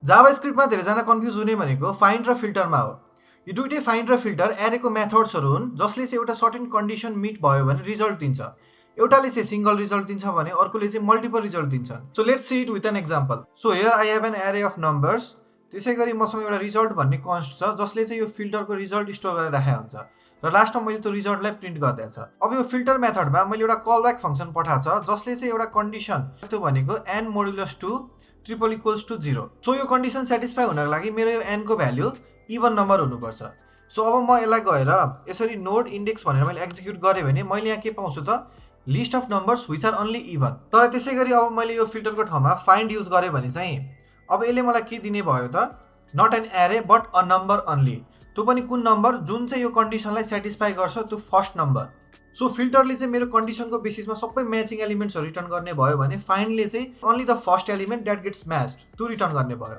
जाभास्क्रिप्टमा धेरैजना कन्फ्युज हुने भनेको फाइन्ड र फिल्टरमा हो। यो दुइटै फाइन्ड र फिल्टर एरेको मेथड्सहरू हुन् जसले चाहिँ एउटा सर्टेन कन्डिसन मिट भयो भने रिजल्ट दिन्छ। एउटाले चाहिँ सिंगल रिजल्ट दिन्छ भने अर्कोले चाहिँ मल्टिपल रिजल्ट दिन्छ। So let's see it with an example. So here I have an array of numbers. त्यसै गरी मसँग एउटा रिजल्ट भन्ने कन्स्ट छ जसले चाहिँ यो फिल्टरको रिजल्ट स्टोर गरेर राखेको हुन्छ र लास्टमा मैले त्यो रिजल्टलाई प्रिन्ट गर्दैछ। अब यो फिल्टर मेथडमा मैले एउटा कलब्याक फङ्सन पठाएको छ जसले चाहिँ एउटा कन्डिसन त्यो भनेको n modulus 2 triple equals to 0। So यो कन्डिसन सेटिस्फाई हुनको लागि मेरो यो n को भ्याल्यु इभन नम्बर हुनुपर्छ। सो अब म यसलाई गएर यसरी नोड इन्डेक्स भनेर मैले एक्जिक्युट गरेँ भने मैले यहाँ के पाउँछु त list of numbers which are only even. तर त्यसै गरी अब मैले यो फिल्टरको ठाउँमा फाइन्ड युज गरेँ भने चाहिँ अब यसले मलाई के दिने भयो त not an array but a number only. त्यो पनि कुन नम्बर जुन चाहिँ यो कन्डिसनलाई सेटिस्फाई गर्छ त्यो फर्स्ट नम्बर। सो फिल्टरले चाहिँ मेरो कन्डिसनको बेसिसमा सबै म्याचिङ एलिमेन्ट्सहरू रिटर्न गर्ने भयो भने फाइन्डले चाहिँ only the first element that gets matched त्यो रिटर्न गर्ने भयो।